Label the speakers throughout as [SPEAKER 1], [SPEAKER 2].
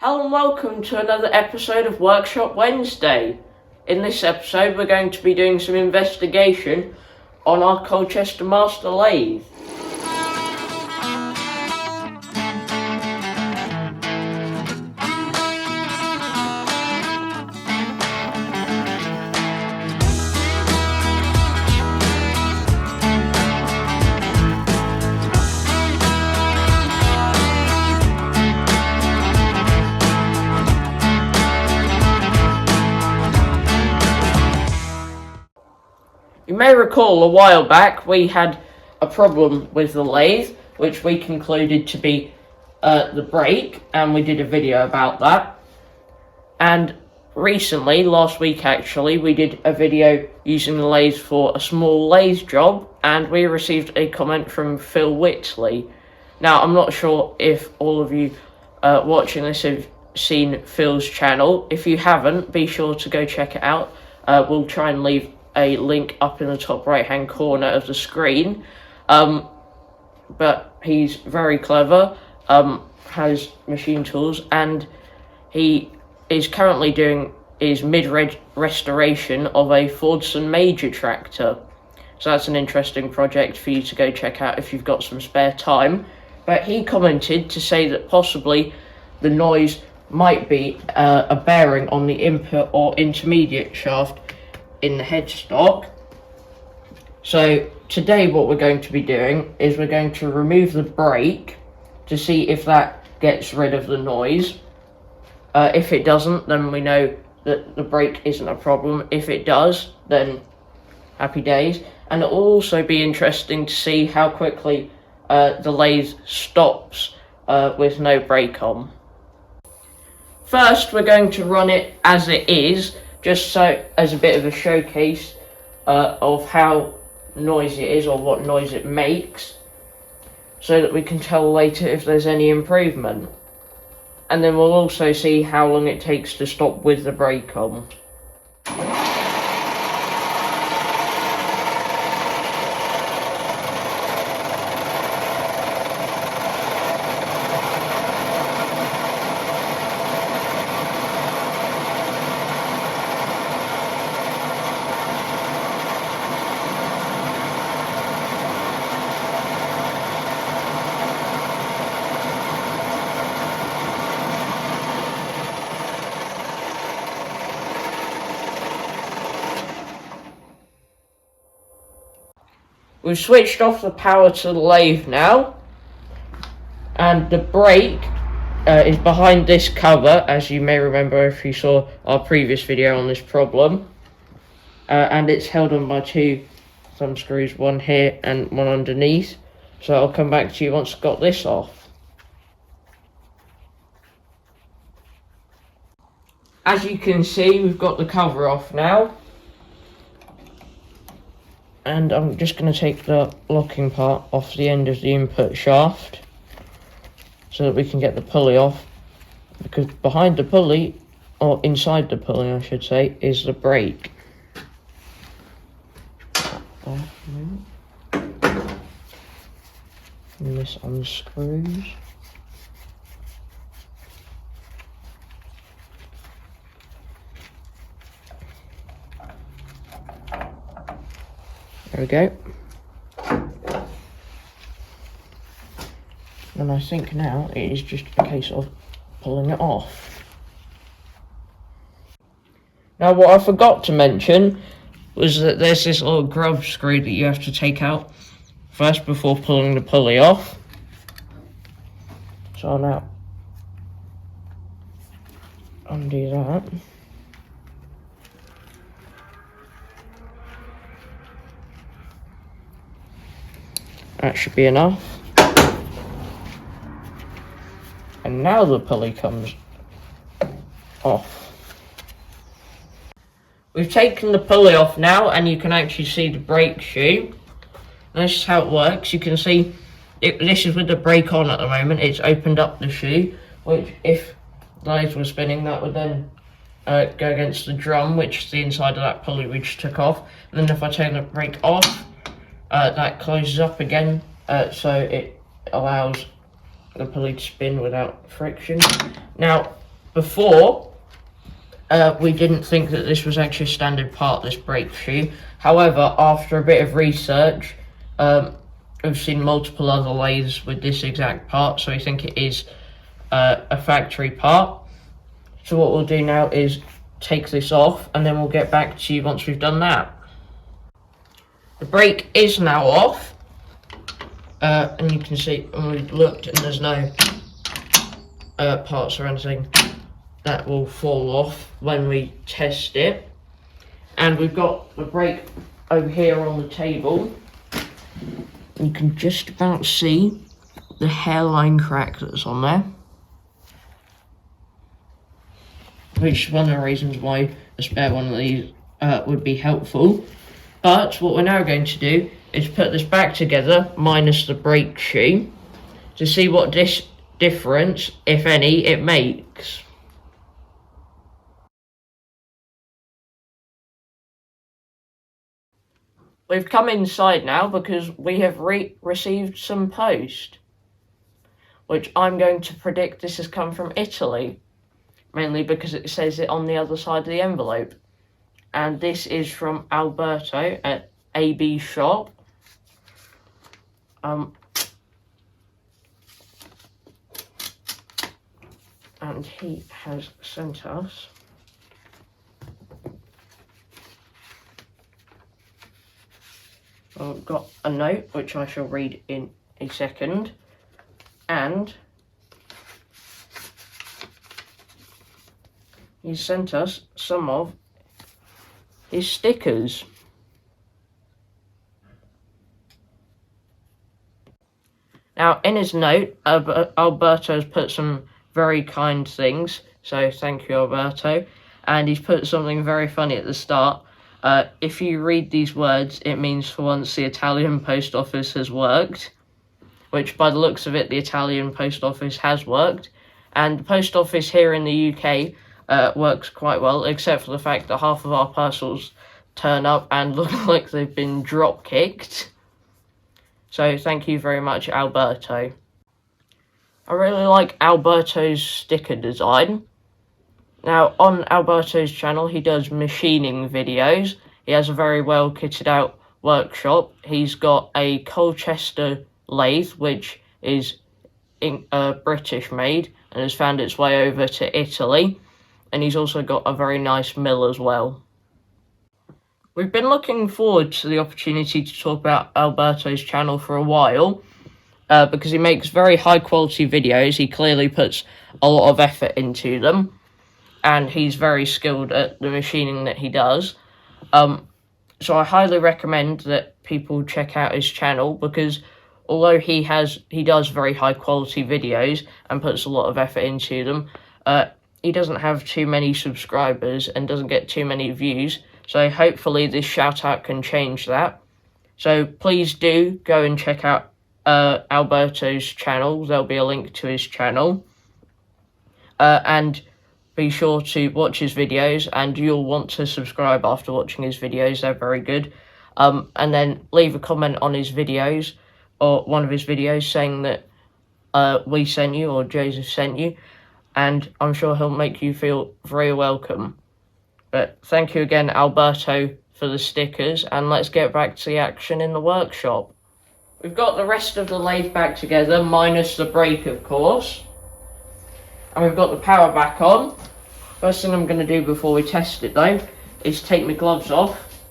[SPEAKER 1] Hello and welcome to another episode of Workshop Wednesday. In this episode we're going to be doing some investigation on our Colchester Master lathe. You may recall a while back we had a problem with the lathe, which we concluded to be the brake, and we did a video about that. And recently, last week actually, we did a video using the lathe for a small lathe job, and we received a comment from Phil Whitley. Now, I'm not sure if all of you watching this have seen Phil's channel. If you haven't, be sure to go check it out. We'll try and leave a link up in the top right hand corner of the screen, but he's very clever, has machine tools, and he is currently doing his restoration of a Fordson Major tractor, so that's an interesting project for you to go check out if you've got some spare time. But he commented to say that possibly the noise might be a bearing on the input or intermediate shaft in the headstock. So today what we're going to be doing is we're going to remove the brake to see if that gets rid of the noise. If it doesn't, then we know that the brake isn't a problem. If it does, then happy days. And it will also be interesting to see how quickly the lathe stops with no brake on. First, we're going to run it as it is, just so as a bit of a showcase of how noisy it is or what noise it makes, so that we can tell later if there's any improvement. And then we'll also see how long it takes to stop with the brake on. We've switched off the power to the lathe now, and the brake is behind this cover, as you may remember if you saw our previous video on this problem, and it's held on by two thumb screws, one here and one underneath. So I'll come back to you once I've got this off. As you can see, we've got the cover off now. And I'm just going to take the locking part off the end of the input shaft so that we can get the pulley off, because behind the pulley, or inside the pulley I should say, is the brake. And this unscrews. There we go. And I think now it is just a case of pulling it off. Now what I forgot to mention was that there's this little grub screw that you have to take out first before pulling the pulley off. So I'll now undo that. That should be enough. And now the pulley comes off. We've taken the pulley off now, and you can actually see the brake shoe. And this is how it works. You can see this is with the brake on at the moment. It's opened up the shoe, which if the lathe was spinning, that would then go against the drum, which is the inside of that pulley we just took off. And then if I turn the brake off, that closes up again, so it allows the pulley to spin without friction. Now, Before, we didn't think that this was actually a standard part, this brake shoe. However, after a bit of research, we've seen multiple other lathes with this exact part, so we think it is a factory part. So what we'll do now is take this off, and then we'll get back to you once we've done that. The brake is now off, and you can see when we've looked, and there's no parts or anything that will fall off when we test it. And we've got the brake over here on the table. You can just about see the hairline crack that's on there, which is one of the reasons why a spare one of these would be helpful. But what we're now going to do is put this back together, minus the brake shoe, to see what difference, if any, it makes. We've come inside now because we have received some post, which I'm going to predict this has come from Italy, mainly because it says it on the other side of the envelope. And this is from Alberto at AB Shop. And he has sent us I've got a note which I shall read in a second, and he sent us some of his stickers. Now, in his note, Alberto has put some very kind things, so thank you, Alberto, and he's put something very funny at the start. If you read these words, it means for once the Italian post office has worked, which by the looks of it, the Italian post office has worked. And the post office here in the UK works quite well, except for the fact that half of our parcels turn up and look like they've been drop kicked. So thank you very much, Alberto. I really like Alberto's sticker design. Now, on Alberto's channel, he does machining videos. He has a very well kitted out workshop. He's got a Colchester lathe, which is British made and has found its way over to Italy. And he's also got a very nice mill as well. We've been looking forward to the opportunity to talk about Alberto's channel for a while, because he makes very high quality videos. He clearly puts a lot of effort into them, and he's very skilled at the machining that he does. So I highly recommend that people check out his channel, because although he does very high quality videos and puts a lot of effort into them, he doesn't have too many subscribers and doesn't get too many views. So hopefully this shout out can change that. So please do go and check out Alberto's channel. There'll be a link to his channel. And be sure to watch his videos, and you'll want to subscribe after watching his videos. They're very good. And then leave a comment on his videos, or one of his videos, saying that we sent you, or Joseph sent you, and I'm sure he'll make you feel very welcome. But thank you again, Alberto, for the stickers, and let's get back to the action in the workshop. We've got the rest of the lathe back together, minus the brake, of course. And we've got the power back on. First thing I'm going to do before we test it, though, is take my gloves off,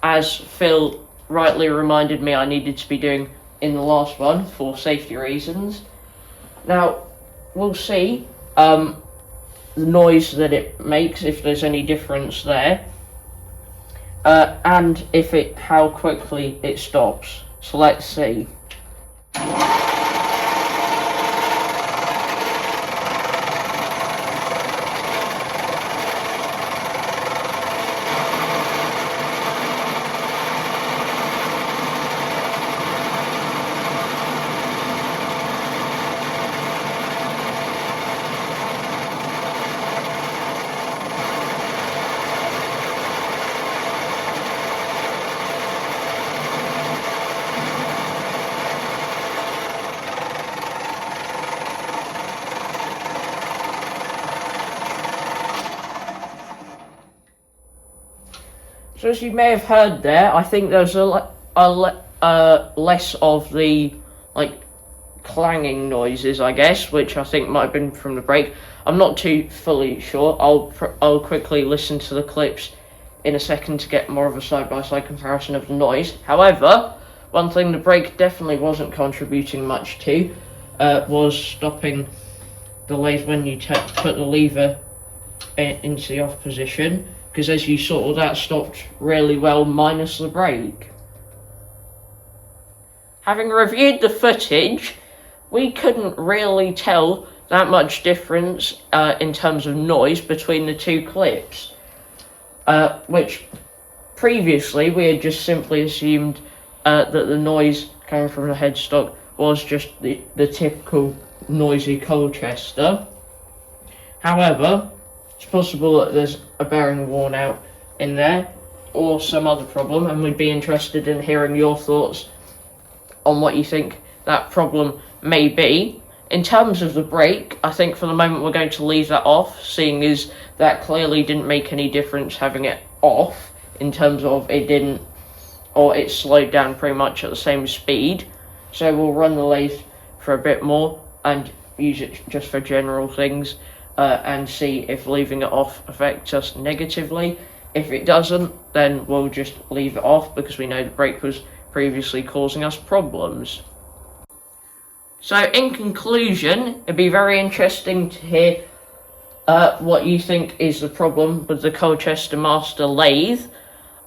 [SPEAKER 1] as Phil rightly reminded me I needed to be doing in the last one for safety reasons. Now, we'll see the noise that it makes, if there's any difference there, and how quickly it stops. So let's see. So as you may have heard there, I think there's less of the like clanging noises, I guess, which I think might have been from the brake. I'm not too fully sure. I'll quickly listen to the clips in a second to get more of a side-by-side comparison of the noise. However, one thing the brake definitely wasn't contributing much to was stopping the lathe when you put the lever into the off position, because as you saw, that stopped really well minus the brake. Having reviewed the footage, we couldn't really tell that much difference in terms of noise between the two clips, which previously we had just simply assumed that the noise coming from the headstock was just the typical noisy Colchester. However, it's possible that there's a bearing worn out in there or some other problem, and we'd be interested in hearing your thoughts on what you think that problem may be. In terms of the brake, I think for the moment we're going to leave that off, seeing as that clearly didn't make any difference having it off, in terms of it slowed down pretty much at the same speed. So we'll run the lathe for a bit more and use it just for general things, and see if leaving it off affects us negatively. If it doesn't, then we'll just leave it off, because we know the brake was previously causing us problems. So in conclusion, it'd be very interesting to hear what you think is the problem with the Colchester Master lathe.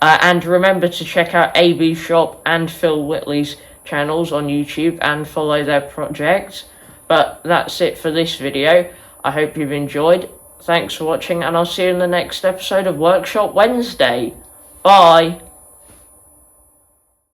[SPEAKER 1] And remember to check out AB's shop and Phil Whitley's channels on YouTube and follow their projects. But that's it for this video. I hope you've enjoyed. Thanks for watching, and I'll see you in the next episode of Workshop Wednesday. Bye!